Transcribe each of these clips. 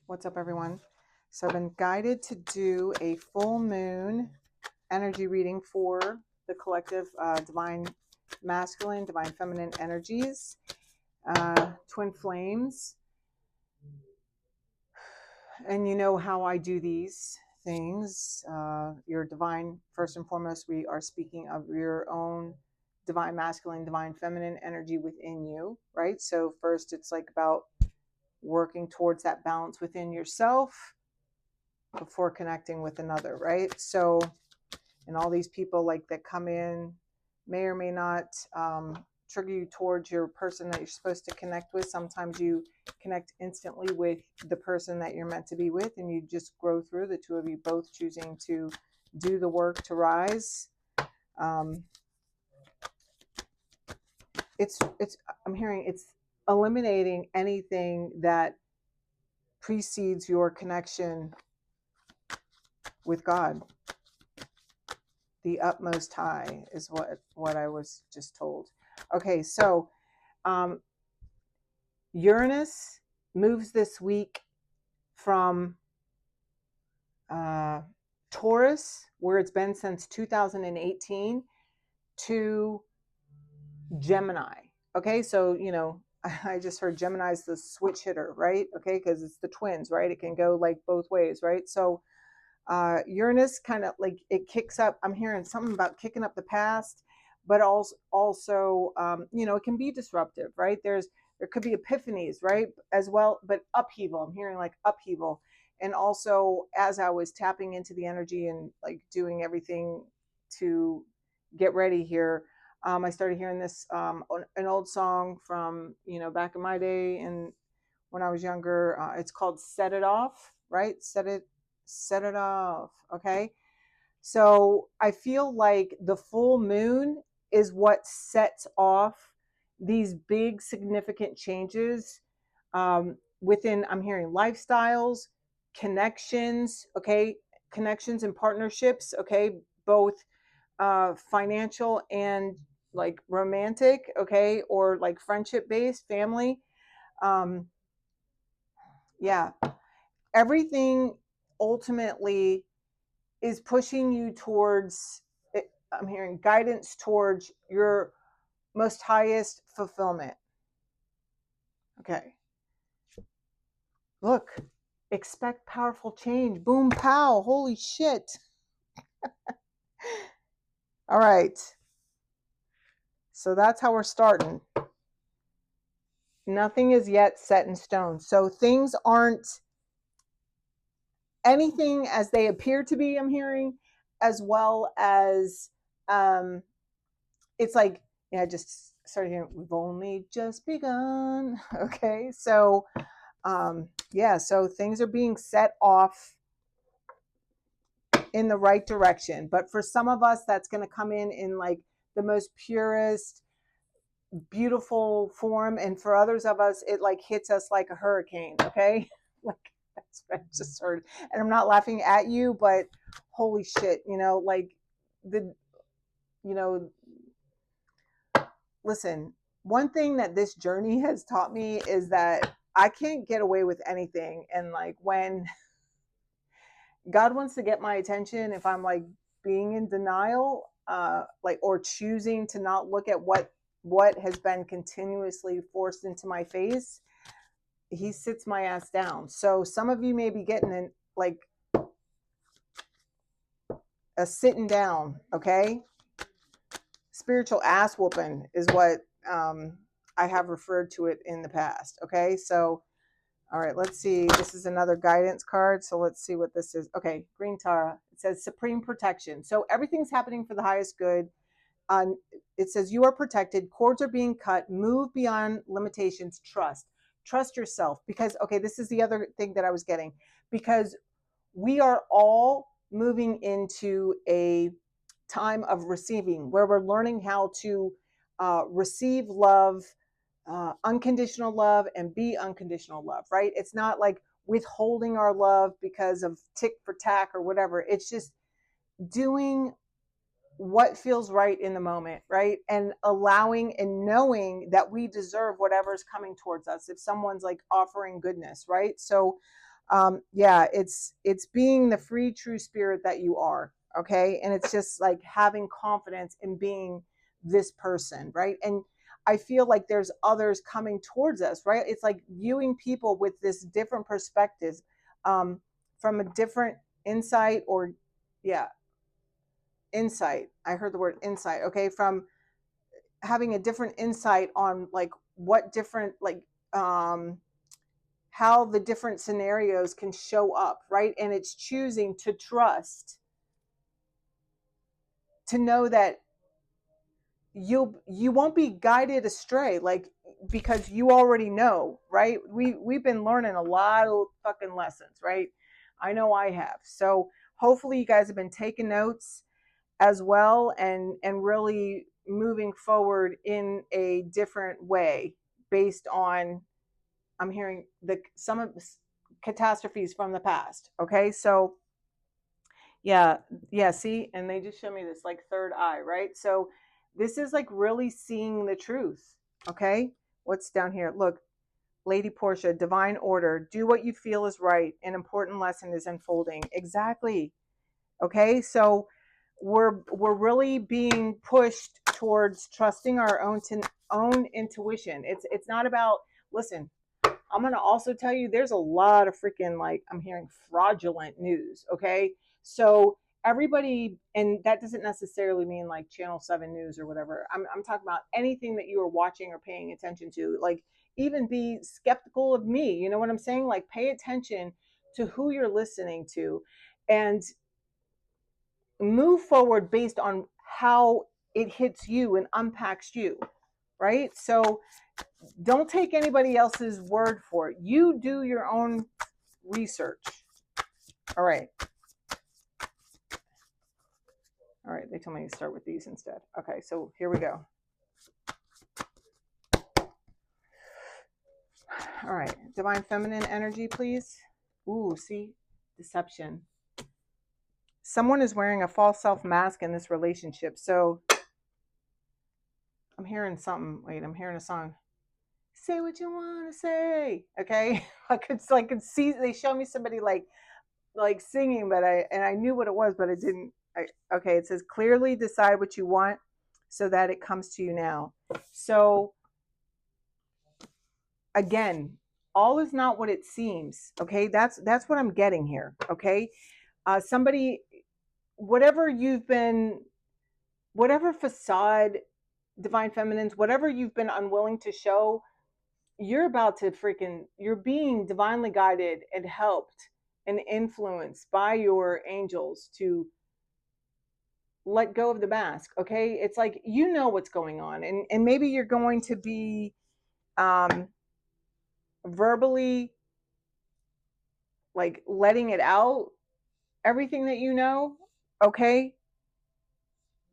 What's up, everyone? So I've been guided to do a full moon energy reading for the collective divine masculine, divine feminine energies, twin flames. And you know how I do these things. Your divine, first and foremost, we are speaking of your own divine masculine, divine feminine energy within you, right? So first it's like about working towards that balance within yourself before connecting with another, right? So, and all these people like that come in may or may not trigger you towards your person that you're supposed to connect with. Sometimes you connect instantly with the person that you're meant to be with, and you just grow through the two of you both choosing to do the work to rise. It's I'm hearing it's eliminating anything that precedes your connection with God. The utmost high is what I was just told. Okay, so Uranus moves this week from Taurus, where it's been since 2018, to Gemini. Okay, so I just heard Gemini's the switch hitter, right? Okay, because it's the twins, right? It can go like both ways, right? So Uranus kind of like it kicks up. I'm hearing something about kicking up the past, but also it can be disruptive, right? There could be epiphanies, right? As well, but upheaval. I'm hearing like upheaval, and also as I was tapping into the energy and like doing everything to get ready here, I started hearing this an old song from back in my day and when I was younger. It's called "Set It Off," right? Set it off. Okay. So I feel like the full moon is what sets off these big significant changes within, I'm hearing lifestyles, connections, okay, connections and partnerships, okay, both financial and like romantic, okay, or like friendship based, family. Um, yeah, everything ultimately is pushing you towards, I'm hearing guidance towards your most highest fulfillment. Okay. Look, expect powerful change. Boom, pow. Holy shit. All right. So that's how we're starting. Nothing is yet set in stone. So things aren't anything as they appear to be, I'm hearing, as well as it's like, I just started hearing, we've only just begun. Okay. So, so things are being set off in the right direction. But for some of us, that's going to come in like the most purest, beautiful form. And for others of us, it like hits us like a hurricane. Okay. Like that's what I just heard. And I'm not laughing at you, but holy shit, like listen, one thing that this journey has taught me is that I can't get away with anything. And like when God wants to get my attention, if I'm like being in denial, like or choosing to not look at what has been continuously forced into my face, he sits my ass down. So some of you may be getting in like a sitting down, okay? Spiritual ass whooping is what I have referred to it in the past. Okay, so all right, let's see. This is another guidance card. So let's see what this is. Okay, Green Tara. It says supreme protection. So everything's happening for the highest good. It says you are protected. Cords are being cut. Move beyond limitations. Trust yourself. Because, okay, this is the other thing that I was getting. Because we are all moving into a time of receiving where we're learning how to receive love, unconditional love, and be unconditional love, right? It's not like withholding our love because of tick for tack or whatever. It's just doing what feels right in the moment, right? And allowing and knowing that we deserve whatever's coming towards us if someone's like offering goodness, right? So Yeah, it's being the free true spirit that you are. Okay, and it's just like having confidence in being this person, right? And I feel like there's others coming towards us, right? It's like viewing people with this different perspectives, um, from a different insight, or yeah, insight. I heard the word insight. Okay, from having a different insight on like what different like how the different scenarios can show up, right? And it's choosing to trust, to know that you won't be guided astray, like, because you already know, right? We've been learning a lot of fucking lessons, right? I know I have. So hopefully you guys have been taking notes as well, and really moving forward in a different way based on, I'm hearing the some of the catastrophes from the past. Okay, so yeah, yeah. See, and they just show me this like third eye, right? So this is like really seeing the truth. Okay, what's down here? Look, Lady Portia, divine order. Do what you feel is right. An important lesson is unfolding. Exactly. Okay, so we're really being pushed towards trusting our own intuition. It's not about, listen, I'm going to also tell you there's a lot of freaking, like, I'm hearing fraudulent news. Okay. So everybody, and that doesn't necessarily mean like Channel 7 News or whatever. I'm talking about anything that you are watching or paying attention to. Like, even be skeptical of me. You know what I'm saying? Like, pay attention to who you're listening to, and move forward based on how it hits you and unpacks you. Right. So don't take anybody else's word for it. You do your own research. All right. All right. They told me to start with these instead. Okay. So here we go. All right. Divine feminine energy, please. Ooh, see? Deception. Someone is wearing a false self mask in this relationship. So I'm hearing something. Wait, I'm hearing a song. Say what you want to say. Okay. I could see, they show me somebody like singing, but I knew what it was, but it didn't. Okay, it says clearly decide what you want so that it comes to you now. So again, all is not what it seems. Okay, that's what I'm getting here. Okay, somebody, whatever you've been, whatever facade, divine feminines, whatever you've been unwilling to show, you're about to freaking, you're being divinely guided and helped and influenced by your angels to let go of the mask. Okay, it's like, you know what's going on, and maybe you're going to be verbally like letting it out, everything that you know. Okay,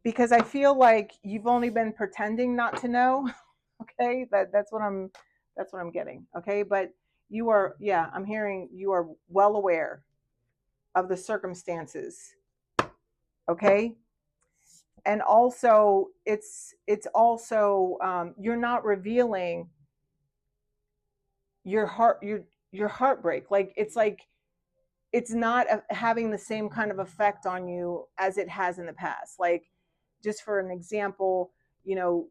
because I feel like you've only been pretending not to know. Okay, that's what I'm getting. Okay, but you are, yeah, I'm hearing you are well aware of the circumstances. Okay, and also it's also, you're not revealing your heart, your heartbreak. Like, it's like it's not having the same kind of effect on you as it has in the past. Like, just for an example, you know,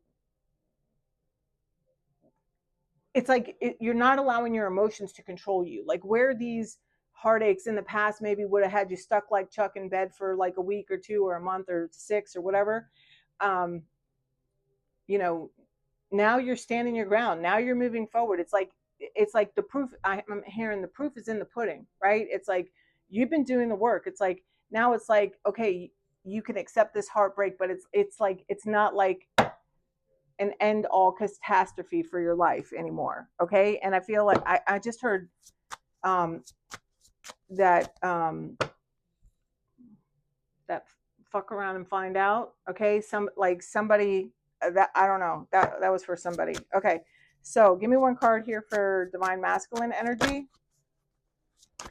it's like you're not allowing your emotions to control you. Like, where these heartaches in the past maybe would have had you stuck like Chuck in bed for like a week or two or a month or 6 or whatever, um, you know, now you're standing your ground. Now you're moving forward. It's like the proof, I'm hearing the proof is in the pudding, right? It's like you've been doing the work. It's like now it's like, okay, you can accept this heartbreak, but it's like it's not like an end all catastrophe for your life anymore. Okay. And I feel like I just heard um that that fuck around and find out. Okay. Somebody that, I don't know, that was for somebody. Okay. So give me one card here for divine masculine energy.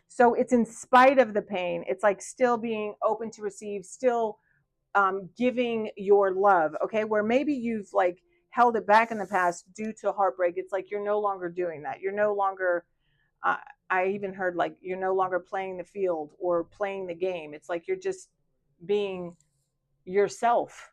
So it's in spite of the pain. It's like still being open to receive, still giving your love. Okay. Where maybe you've like held it back in the past due to heartbreak. It's like you're no longer doing that. You're no longer, I even heard like you're no longer playing the field or playing the game. It's like you're just being yourself.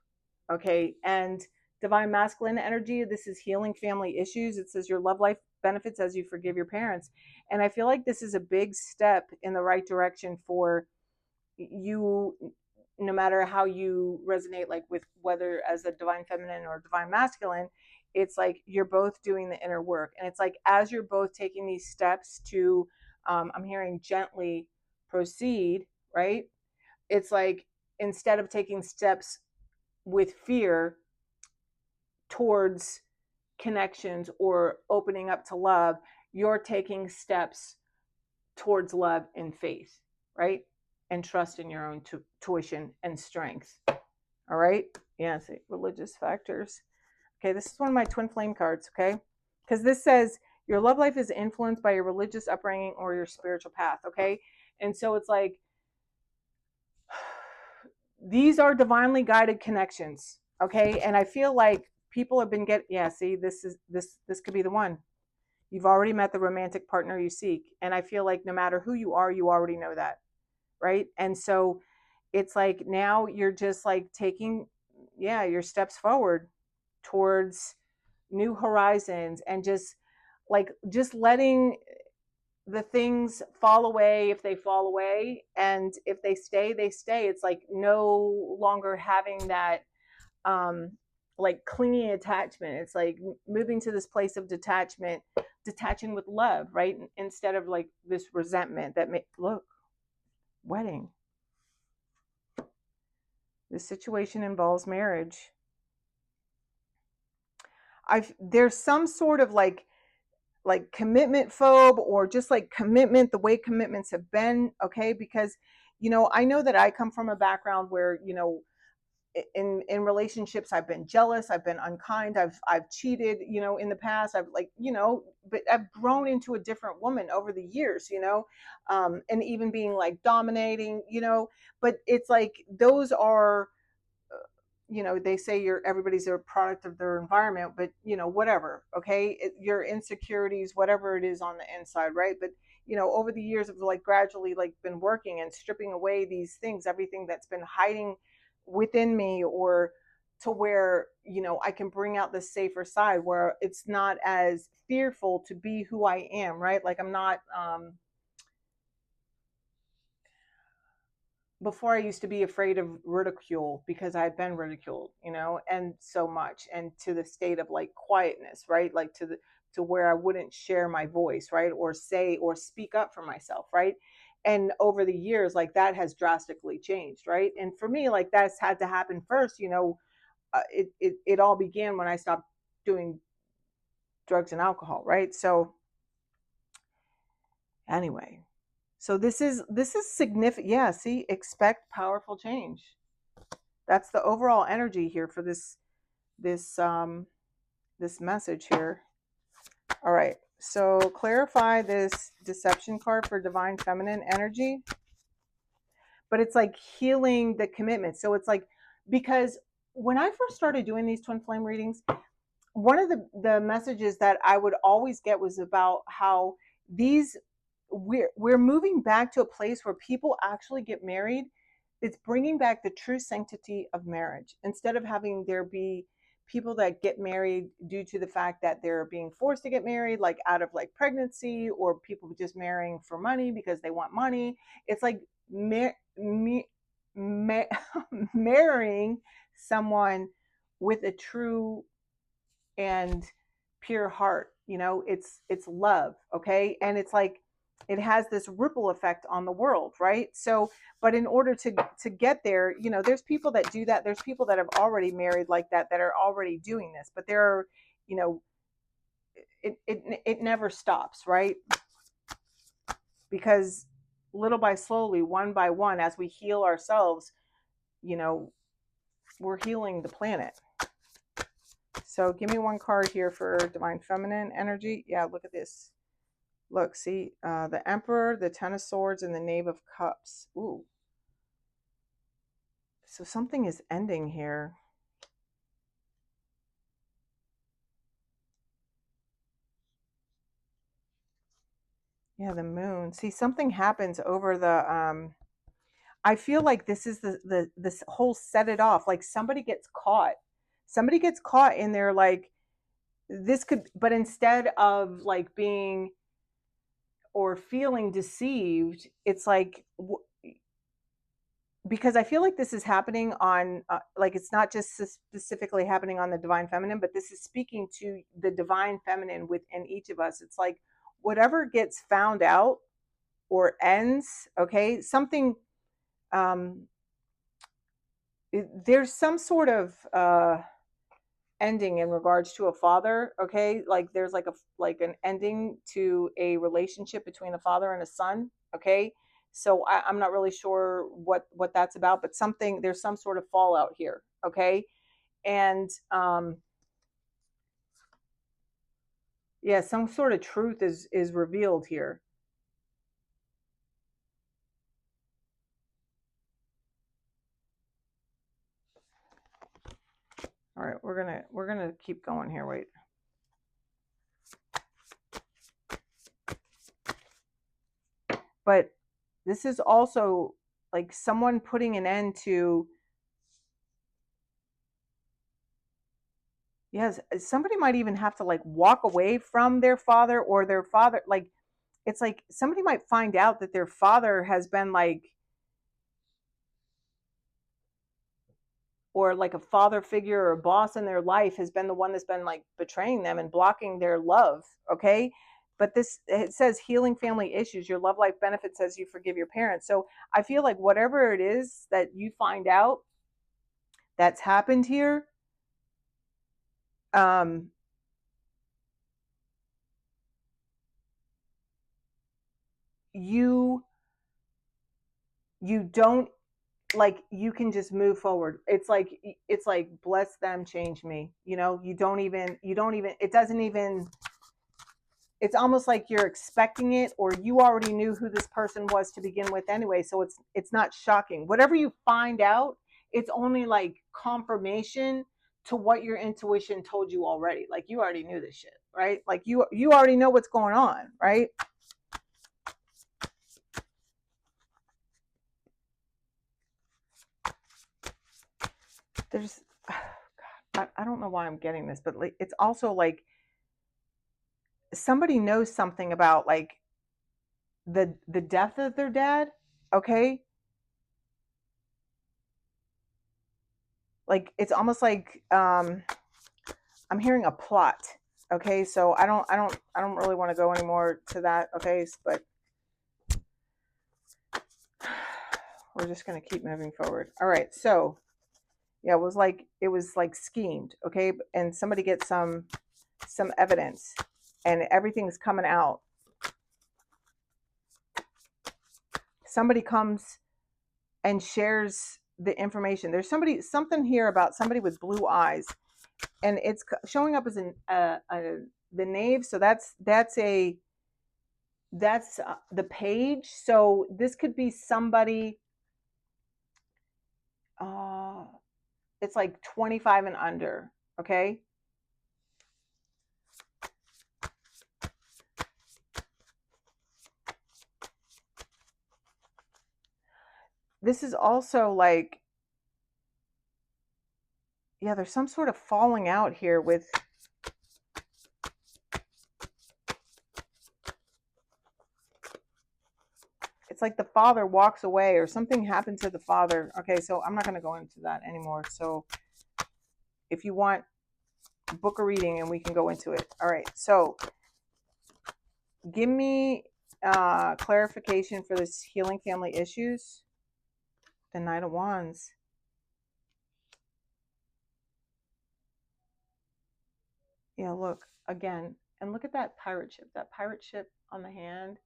Okay. And divine masculine energy, this is healing family issues. It says your love life benefits as you forgive your parents. And I feel like this is a big step in the right direction for you, no matter how you resonate, like with whether as a divine feminine or divine masculine. It's like you're both doing the inner work, and it's like as you're both taking these steps to I'm hearing gently proceed, right? It's like instead of taking steps with fear towards connections or opening up to love, you're taking steps towards love and faith, right? And trust in your own tuition and strength. All right. Yeah. See, religious factors. Okay. This is one of my twin flame cards. Okay. Because this says your love life is influenced by your religious upbringing or your spiritual path. Okay. And so it's like, these are divinely guided connections. Okay. And I feel like people have been see, this could be the one. You've already met the romantic partner you seek. And I feel like no matter who you are, you already know that. Right. And so it's like now you're just like taking, your steps forward towards new horizons, and just letting the things fall away if they fall away, and if they stay they stay. It's like no longer having that like clinging attachment. It's like moving to this place of detachment, detaching with love, right? Instead of like this resentment that look, wedding. This situation involves marriage. There's some sort of like commitment phobe, or just like commitment, the way commitments have been. Okay. Because I know that I come from a background where in relationships I've been jealous, I've been unkind, I've cheated, in the past. I've but I've grown into a different woman over the years, and even being like dominating, but it's like those are, they say everybody's a product of their environment, but whatever. Okay. Your insecurities, whatever it is on the inside, right? But over the years of like gradually like been working and stripping away these things, everything that's been hiding within me, or to where I can bring out the safer side where it's not as fearful to be who I am, right? Like I'm not before I used to be afraid of ridicule because I had been ridiculed, and so much, and to the state of like quietness, right? Like to where I wouldn't share my voice, right? Or say or speak up for myself, right? And over the years, like that has drastically changed, right? And for me, like that's had to happen first, it all began when I stopped doing drugs and alcohol, right? So anyway, so this is significant. Yeah, see, expect powerful change. That's the overall energy here for this message here. All right. So clarify this deception card for divine feminine energy. But it's like healing the commitment. So it's like, because when I first started doing these twin flame readings, one of the messages that I would always get was about how we're moving back to a place where people actually get married. It's bringing back the true sanctity of marriage, instead of having there be people that get married due to the fact that they're being forced to get married, like out of like pregnancy, or people just marrying for money because they want money. It's like marrying someone with a true and pure heart. It's love. Okay. And it's like it has this ripple effect on the world, right? So but in order to get there, there's people that do that. There's people that have already married like that are already doing this, but there are, it never stops, right? Because little by slowly, one by one, as we heal ourselves, we're healing the planet. So give me one card here for divine feminine energy. Yeah, look at this. Look, see, the Emperor, the Ten of Swords, and the Knave of Cups. Ooh. So something is ending here. Yeah, the moon. See, something happens over the I feel like this is this whole set it off. Like somebody gets caught. Somebody gets caught in their like this could, but instead of like being or feeling deceived, it's like because I feel like this is happening on like it's not just specifically happening on the divine feminine, but this is speaking to the divine feminine within each of us. It's like whatever gets found out or ends, okay, something um there's some sort of ending in regards to a father, okay, like there's like an ending to a relationship between a father and a son, okay, so I'm not really sure what that's about, but something, there's some sort of fallout here, okay, and yeah, some sort of truth is revealed here. All right, we're gonna keep going here. Wait. But this is also like someone putting an end to, yes, somebody might even have to like walk away from their father, or their father, like it's like somebody might find out that their father has been like, or like a father figure or a boss in their life has been the one that's been like betraying them and blocking their love, okay, but this, it says healing family issues, your love life benefits as you forgive your parents. So I feel like whatever it is that you find out that's happened here, um you you don't, like you can just move forward. It's like bless them, change me, you know, you don't even it doesn't even, it's almost like you're expecting it, or you already knew who this person was to begin with anyway, so it's not shocking. Whatever you find out, it's only like confirmation to what your intuition told you already. Like you already knew this shit, right? Like you already know what's going on, right? There's I don't know why I'm getting this, but like it's also like somebody knows something about like the death of their dad, okay, like it's almost like I'm hearing a plot, okay, so I don't really want to go anymore to that, okay, but we're just going to keep moving forward. All right, so yeah, it was like schemed, okay, and somebody gets some evidence and everything's coming out. Somebody comes and shares the information. There's something here about somebody with blue eyes, and it's showing up as the knave. So that's the page. So this could be somebody. Uh, it's like 25 and under. Okay. This is also like, yeah, there's some sort of falling out here with, it's like the father walks away or something happened to the father. Okay, so I'm not going to go into that anymore. So if you want, book a reading and we can go into it. All right, so give me clarification for this healing family issues. The Knight of Wands. Yeah, look again, and look at that pirate ship. That pirate ship on the hand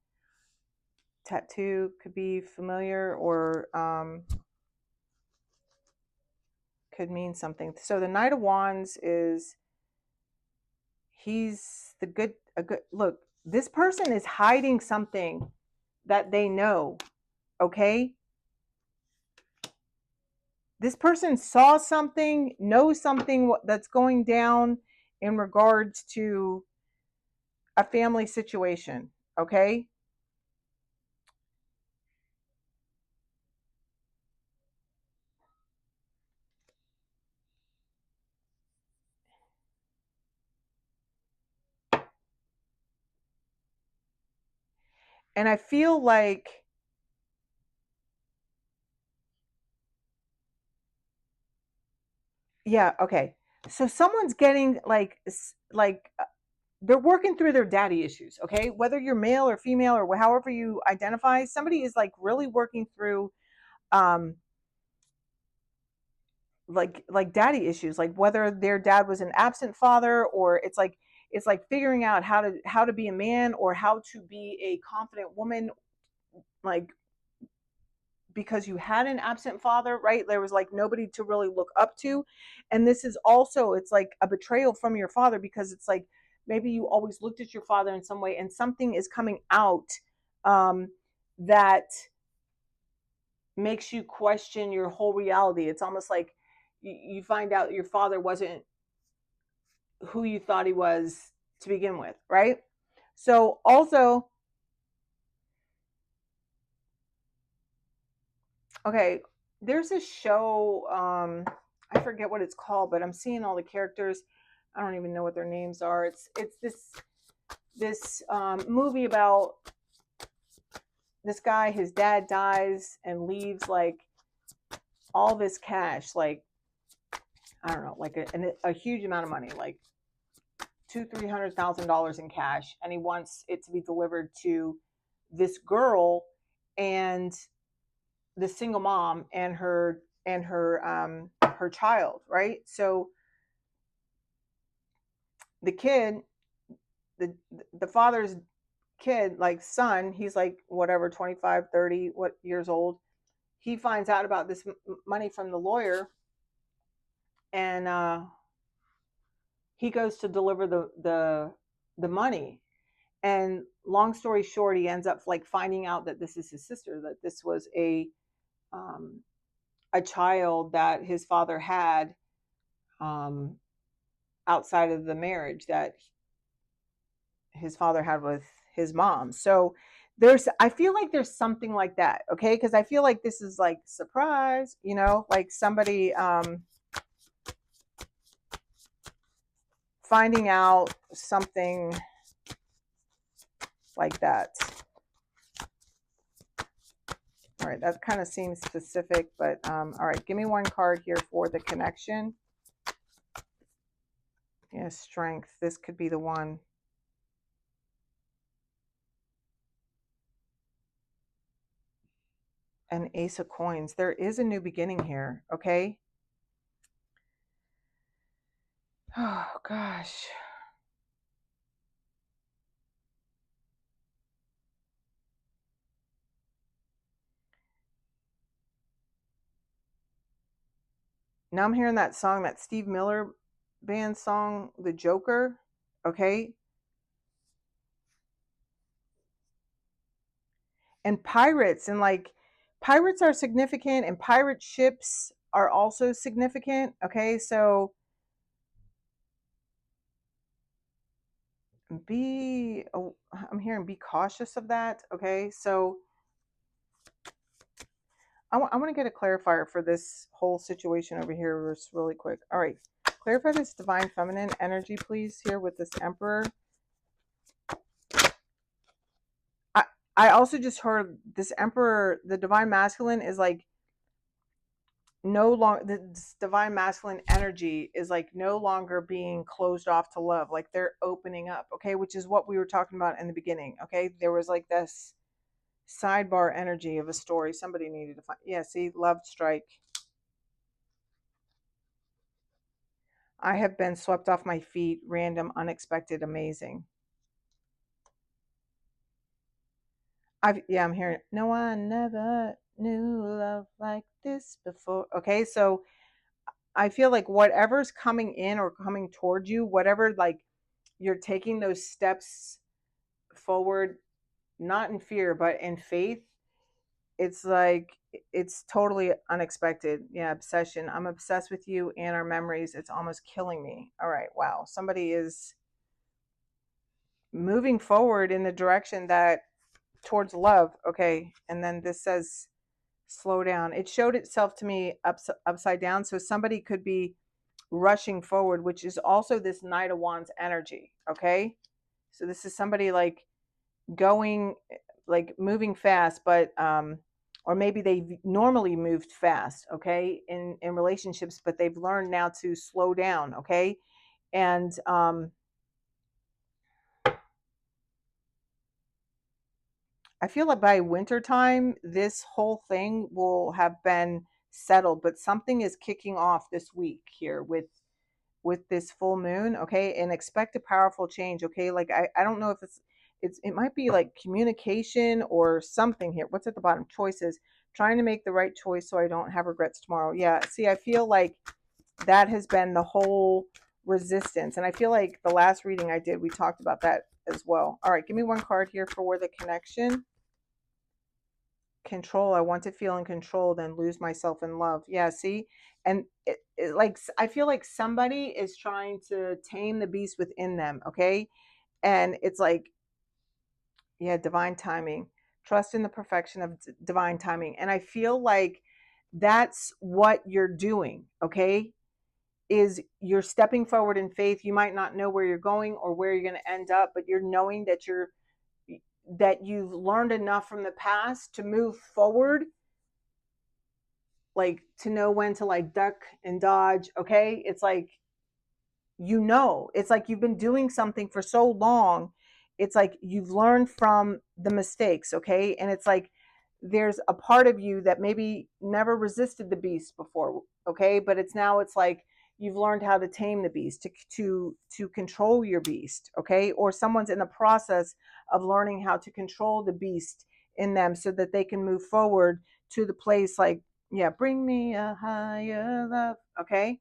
tattoo could be familiar, or could mean something. So the Knight of Wands is, he's the good, a good, look, this person is hiding something that they know, okay? This person saw something, knows something that's going down in regards to a family situation, okay? And I feel like, yeah, okay. So someone's getting they're working through their daddy issues, okay? Whether you're male or female or however you identify, somebody is like really working through um like daddy issues, like whether their dad was an absent father, or it's like figuring out how to be a man, or how to be a confident woman, like because you had an absent father, right? There was like nobody to really look up to. And this is also, it's like a betrayal from your father, because it's like maybe you always looked at your father in some way, and something is coming out um, that makes you question your whole reality. It's almost like you find out your father wasn't who you thought he was to begin with, right? So also, okay, there's a show, I forget what it's called, but I'm seeing all the characters. I don't even know what their names are. It's this movie about this guy. His dad dies and leaves like all this cash, like I don't know, like a huge amount of money, like $200,000-300,000 in cash, and he wants it to be delivered to this girl and the single mom and her child, right? So the kid, the the father's kid, like son, he's like whatever, 25, 30 what years old. He finds out about this money from the lawyer, and he goes to deliver the money. And long story short, he ends up like finding out that this is his sister, that this was um, a child that his father had um, outside of the marriage that his father had with his mom. So I feel like there's something like that, okay? Because I feel like this is like surprise, like somebody finding out something like that. All right, that kind of seems specific, but all right, give me one card here for the connection. Yeah, strength. This could be the one. An ace of coins. There is a new beginning here, okay? Oh, gosh. Now I'm hearing that song, that Steve Miller band song, The Joker, okay? And pirates, and like pirates are significant, and pirate ships are also significant, okay? So I'm hearing be cautious of that, okay? So I want to get a clarifier for this whole situation over here just really quick. All right, clarify this divine feminine energy, please, here with this emperor. I also just heard this emperor, the divine masculine, is like no longer, this divine masculine energy is like no longer being closed off to love. Like they're opening up, okay, which is what we were talking about in the beginning, okay? There was like this sidebar energy of a story somebody needed to find. Yeah, see, love strike. I have been swept off my feet, random, unexpected, amazing. I'm hearing, no one never knew love like this before. Okay, so I feel like whatever's coming in or coming towards you, whatever, like you're taking those steps forward, not in fear, but in faith, it's like it's totally unexpected. Yeah, obsession. I'm obsessed with you and our memories. It's almost killing me. All right, wow. Somebody is moving forward in the direction that towards love. Okay, and then this says slow down. It showed itself to me upside down, so somebody could be rushing forward, which is also this Knight of Wands energy. Okay, so this is somebody like going like moving fast, but or maybe they normally moved fast, okay, in relationships, but they've learned now to slow down, okay, and I feel like by winter time, this whole thing will have been settled, but something is kicking off this week here with this full moon, okay, and expect a powerful change, okay. Like I don't know if it might be like communication or something here. What's at the bottom? Choices. Trying to make the right choice so I don't have regrets tomorrow. Yeah, see, I feel like that has been the whole resistance, and I feel like the last reading I did, we talked about that as well. All right, give me one card here for where the connection. Control. I want to feel in control, then lose myself in love. Yeah, see, and like I feel like somebody is trying to tame the beast within them, okay, and it's like, yeah, divine timing. Trust in the perfection of divine timing, and I feel like that's what you're doing, okay, is you're stepping forward in faith. You might not know where you're going or where you're going to end up, but you're knowing that you've learned enough from the past to move forward, like to know when to like duck and dodge, okay. It's like, it's like you've been doing something for so long, it's like you've learned from the mistakes, okay, and it's like there's a part of you that maybe never resisted the beast before, okay, but it's like you've learned how to tame the beast, to control your beast, okay, or someone's in the process of learning how to control the beast in them so that they can move forward to the place, like, yeah, bring me a higher love, okay.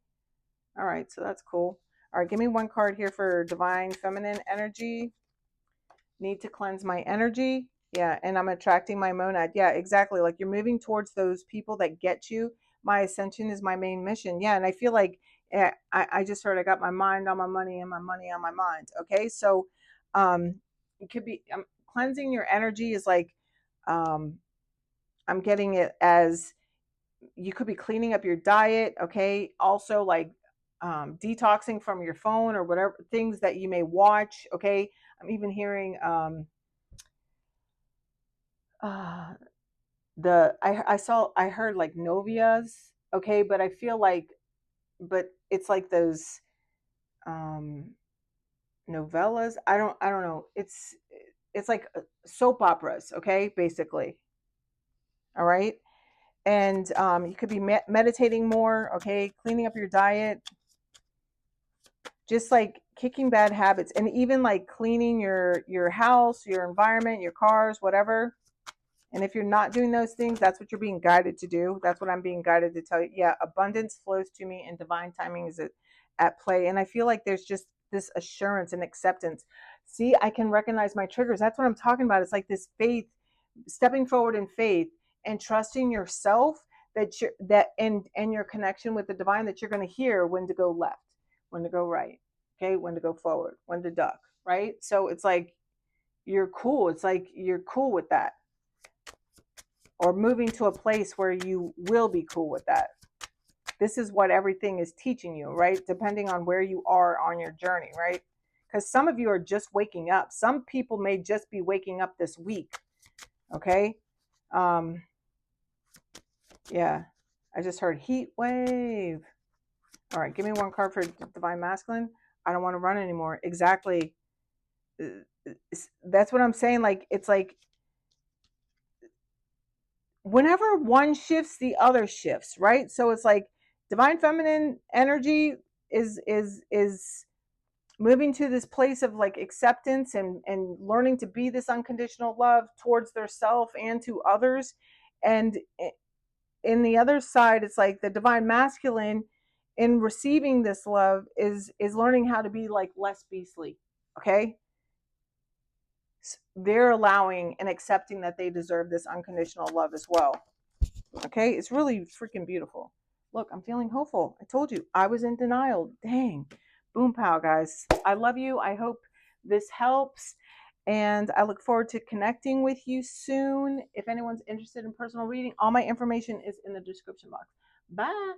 All right, so that's cool. All right, give me one card here for divine feminine energy. Need to cleanse my energy. Yeah, and I'm attracting my monad. Yeah, exactly. Like you're moving towards those people that get you. My ascension is my main mission. Yeah, and I feel like I just heard I got my mind on my money and my money on my mind. Okay, so it could be cleansing your energy is like um, I'm getting it as you could be cleaning up your diet, okay, also like detoxing from your phone or whatever things that you may watch, okay. I'm even hearing uh I heard like novias, okay, but I feel like, but it's like those um novellas, I don't know, it's like soap operas, okay, basically. All right, and you could be meditating more, okay, cleaning up your diet, just like kicking bad habits, and even like cleaning your house, your environment, your cars, whatever. And if you're not doing those things, that's what you're being guided to do. That's what I'm being guided to tell you. Yeah, abundance flows to me and divine timing is at play. And I feel like there's just this assurance and acceptance. See, I can recognize my triggers. That's what I'm talking about. It's like this faith, stepping forward in faith and trusting yourself, that you're that and your connection with the divine, that you're going to hear when to go left, when to go right, okay, when to go forward, when to duck, right? So it's like you're cool. It's like you're cool with that, or moving to a place where you will be cool with that. This is what everything is teaching you, right? Depending on where you are on your journey, right? Because some of you are just waking up. Some people may just be waking up this week, okay? Um, yeah, I just heard heat wave. All right, give me one card for divine masculine. I don't want to run anymore. Exactly. That's what I'm saying. Like, it's like whenever one shifts, the other shifts, right? So it's like divine feminine energy is moving to this place of like acceptance and learning to be this unconditional love towards their self and to others. And in the other side, it's like the divine masculine in receiving this love is learning how to be like less beastly, okay. They're allowing and accepting that they deserve this unconditional love as well. Okay, it's really freaking beautiful. Look, I'm feeling hopeful. I told you I was in denial. Dang. Boom pow, guys. I love you. I hope this helps. And I look forward to connecting with you soon. If anyone's interested in personal reading, all my information is in the description box. Bye.